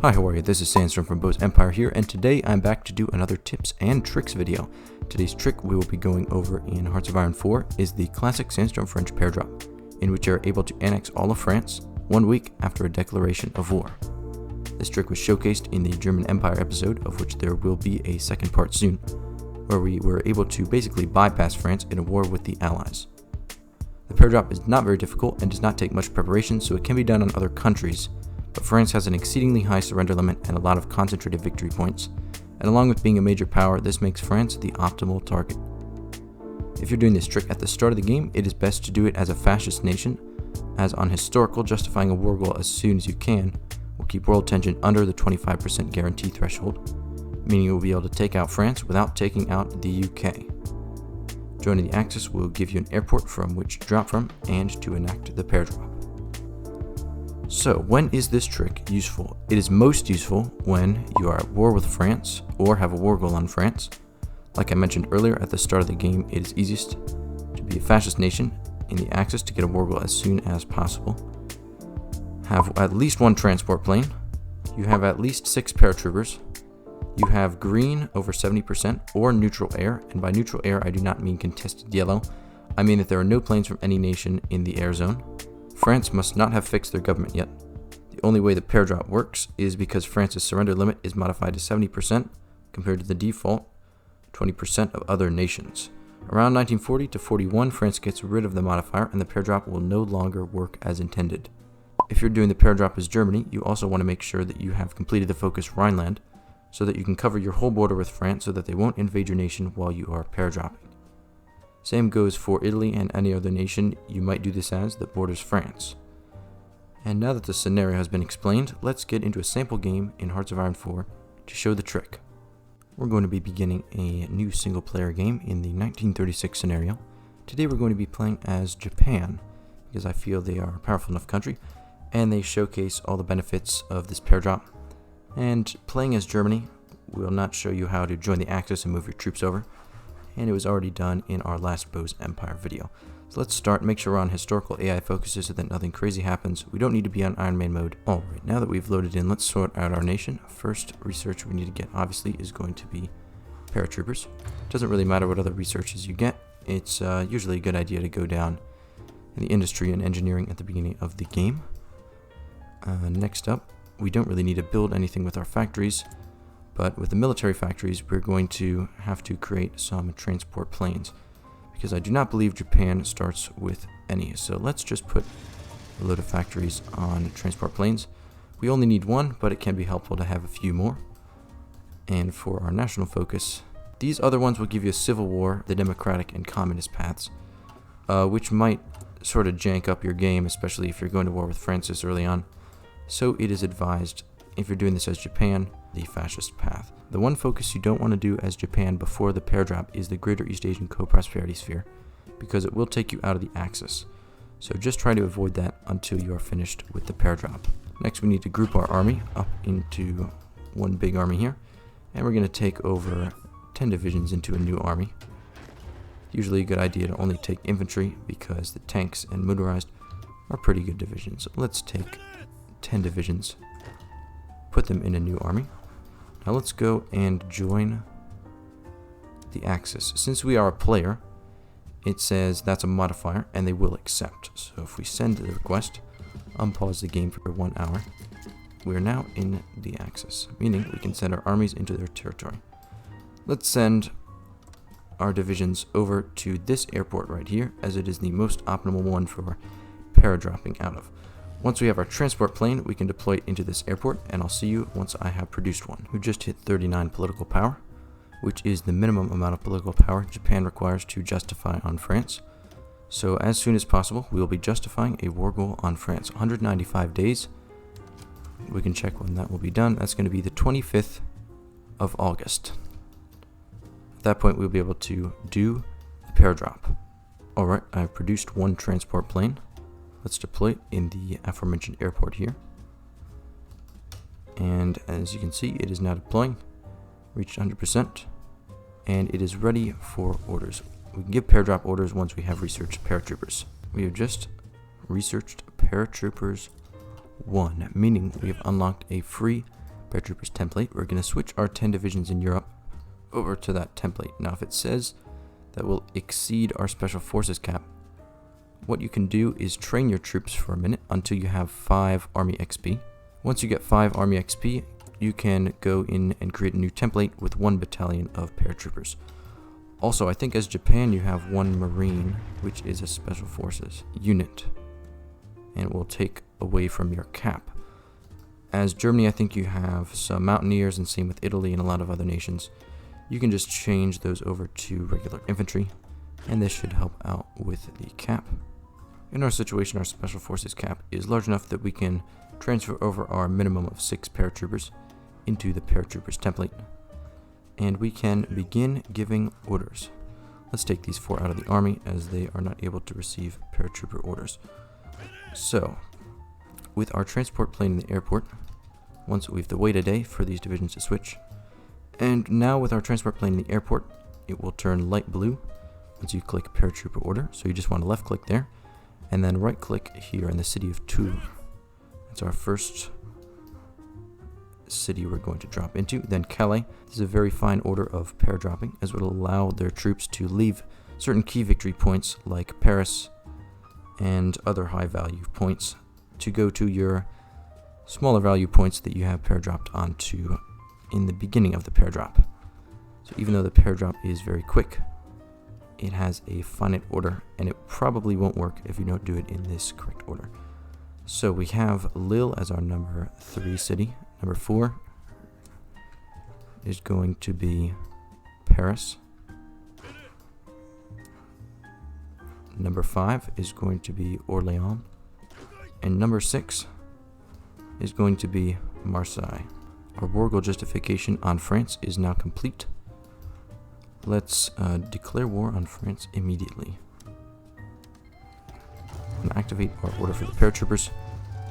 Hi, how are you? This is Sandstorm from Bose Empire here, and today I'm back to do another tips and tricks video. Today's trick we will be going over in Hearts of Iron 4 is the Classic Sandstorm French Paradrop, in which you are able to annex all of France 1 week after a declaration of war. This trick was showcased in the German Empire episode, of which there will be a second part soon, where we were able to basically bypass France in a war with the Allies. The Paradrop is not very difficult and does not take much preparation, so it can be done on other countries, but France has an exceedingly high surrender limit and a lot of concentrated victory points, and along with being a major power, this makes France the optimal target. If you're doing this trick at the start of the game, it is best to do it as a fascist nation, as on historical, justifying a war goal as soon as you can will keep world tension under the 25% guarantee threshold, meaning you will be able to take out France without taking out the UK. Joining the Axis will give you an airport from which to drop from and to enact the Paradrop. So, when is this trick useful? It is most useful when you are at war with France or have a war goal on France. Like I mentioned earlier, at the start of the game, it is easiest to be a fascist nation in the Axis to get a war goal as soon as possible. Have at least one transport plane. You have at least 6 paratroopers. You have green over 70% or neutral air, and by neutral air I do not mean contested yellow. I mean that there are no planes from any nation in the air zone. France must not have fixed their government yet. The only way the Paradrop works is because France's surrender limit is modified to 70% compared to the default 20% of other nations. Around 1940 to 41, France gets rid of the modifier and the Paradrop will no longer work as intended. If you're doing the Paradrop as Germany, you also want to make sure that you have completed the focus Rhineland, so that you can cover your whole border with France so that they won't invade your nation while you are paradropping. Same goes for Italy and any other nation you might do this as that borders France. And now that the scenario has been explained, let's get into a sample game in Hearts of Iron 4 to show the trick. We're going to be beginning a new single player game in the 1936 scenario. Today we're going to be playing as Japan, because I feel they are a powerful enough country, and they showcase all the benefits of this Paradrop. And playing as Germany will not show you how to join the Axis and move your troops over, and it was already done in our last Bose Empire video. So let's start, make sure we're on historical AI focuses so that nothing crazy happens. We don't need to be on Iron Man mode. Alright, now that we've loaded in, let's sort out our nation. First research we need to get, obviously, is going to be paratroopers. Doesn't really matter what other researches you get. It's usually a good idea to go down in the industry and engineering at the beginning of the game. Next up, we don't really need to build anything with our factories, but with the military factories, we're going to have to create some transport planes, because I do not believe Japan starts with any. So let's just put a load of factories on transport planes. We only need one, but it can be helpful to have a few more. And for our national focus, these other ones will give you a civil war, the democratic and communist paths, which might sort of jank up your game, especially if you're going to war with France this early on. So it is advised, if you're doing this as Japan, the fascist path. The one focus you don't want to do as Japan before the Paradrop is the Greater East Asian Co-Prosperity Sphere, because it will take you out of the Axis. So just try to avoid that until you are finished with the Paradrop. Next we need to group our army up into one big army here, and we're going to take over 10 divisions into a new army. Usually a good idea to only take infantry, because the tanks and motorized are pretty good divisions. Let's take 10 divisions, put them in a new army. Now let's go and join the Axis. Since we are a player, it says that's a modifier and they will accept. So if we send the request, unpause the game for 1 hour, we are now in the Axis, meaning we can send our armies into their territory. Let's send our divisions over to this airport right here, as it is the most optimal one for paradropping out of. Once we have our transport plane, we can deploy it into this airport, and I'll see you once I have produced one. We just hit 39 political power, which is the minimum amount of political power Japan requires to justify on France. So as soon as possible, we will be justifying a war goal on France. 195 days. We can check when that will be done. That's going to be the 25th of August. At that point, we'll be able to do the Paradrop. Alright, I've produced one transport plane. Let's deploy it in the aforementioned airport here. And as you can see, it is now deploying. Reached 100%. And it is ready for orders. We can give Paradrop orders once we have researched paratroopers. We have just researched paratroopers 1, meaning we have unlocked a free paratroopers template, we're going to switch our 10 divisions in Europe over to that template. Now, if it says that will exceed our special forces cap, what you can do is train your troops for a minute until you have 5 army XP. Once you get 5 army XP, you can go in and create a new template with 1 battalion of paratroopers. Also, I think as Japan you have 1 marine, which is a special forces unit, and it will take away from your cap. As Germany, I think you have some mountaineers, and same with Italy and a lot of other nations. You can just change those over to regular infantry, and this should help out with the cap. In our situation, our special forces cap is large enough that we can transfer over our minimum of 6 paratroopers into the paratroopers template, and we can begin giving orders. Let's take these 4 out of the army, as they are not able to receive paratrooper orders. So, with our transport plane in the airport, once we have to wait a day for these divisions to switch, and now with our transport plane in the airport, it will turn light blue once you click paratrooper order. So you just want to left click there, and then right click here in the city of Tours. That's our first city we're going to drop into. Then Calais. This is a very fine order of paradropping, as it will allow their troops to leave certain key victory points like Paris and other high value points to go to your smaller value points that you have paradropped onto in the beginning of the paradrop. So even though the paradrop is very quick, it has a finite order, and it probably won't work if you don't do it in this correct order. So we have Lille as our number 3 city. Number 4 is going to be Paris. Number 5 is going to be Orléans. And number 6 is going to be Marseille. Our war goal justification on France is now complete. Let's declare war on France immediately. And activate our order for the paratroopers,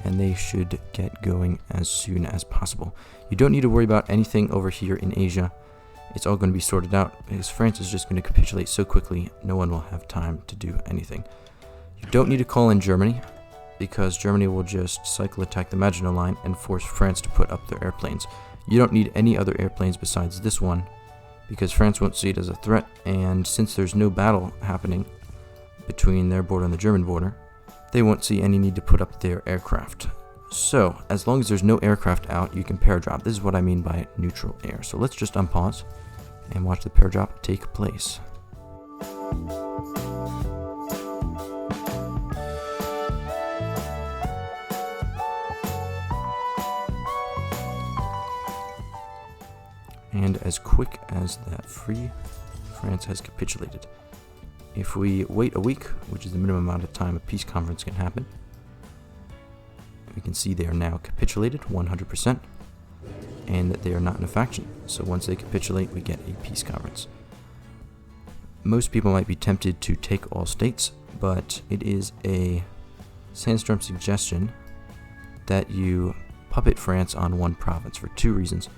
and they should get going as soon as possible. You don't need to worry about anything over here in Asia. It's all going to be sorted out, because France is just going to capitulate so quickly, no one will have time to do anything. You don't need to call in Germany, because Germany will just cycle attack the Maginot Line and force France to put up their airplanes. You don't need any other airplanes besides this one, because France won't see it as a threat, and since there's no battle happening between their border and the German border, they won't see any need to put up their aircraft. So, as long as there's no aircraft out, you can paradrop. This is what I mean by neutral air. So let's just unpause and watch the paradrop take place. And as quick as that, France has capitulated. If we wait a week, which is the minimum amount of time a peace conference can happen, we can see they are now capitulated 100%, and that they are not in a faction. So once they capitulate, we get a peace conference. Most people might be tempted to take all states, but it is a Sandstorm suggestion that you puppet France on one province for 2 reasons.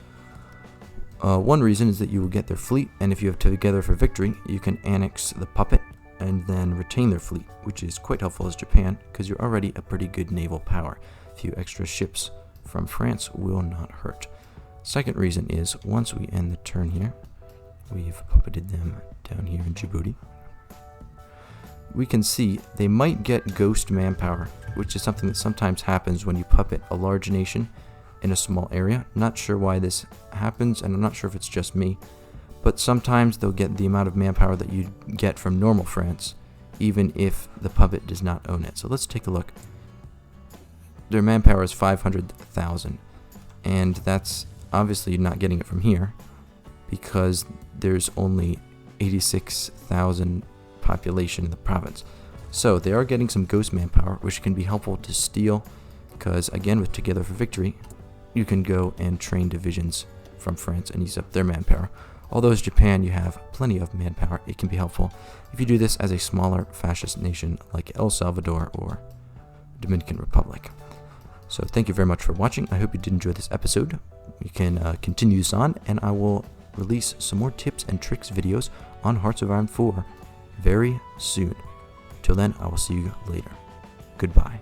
One reason is that you will get their fleet, and if you have Together for Victory, you can annex the puppet and then retain their fleet, which is quite helpful as Japan, because you're already a pretty good naval power. A few extra ships from France will not hurt. Second reason is, once we end the turn here, we've puppeted them down here in Djibouti, we can see they might get ghost manpower, which is something that sometimes happens when you puppet a large nation in a small area. Not sure why this happens, and I'm not sure if it's just me, but sometimes they'll get the amount of manpower that you get from normal France, even if the puppet does not own it. So let's take a look. Their manpower is 500,000, and that's obviously not getting it from here, because there's only 86,000 population in the province. So they are getting some ghost manpower, which can be helpful to steal, because again, with Together for Victory, you can go and train divisions from France and use up their manpower. Although as Japan, you have plenty of manpower, it can be helpful if you do this as a smaller fascist nation like El Salvador or Dominican Republic. So thank you very much for watching. I hope you did enjoy this episode. We can continue this on, and I will release some more tips and tricks videos on Hearts of Iron 4 very soon. Till then, I will see you later. Goodbye.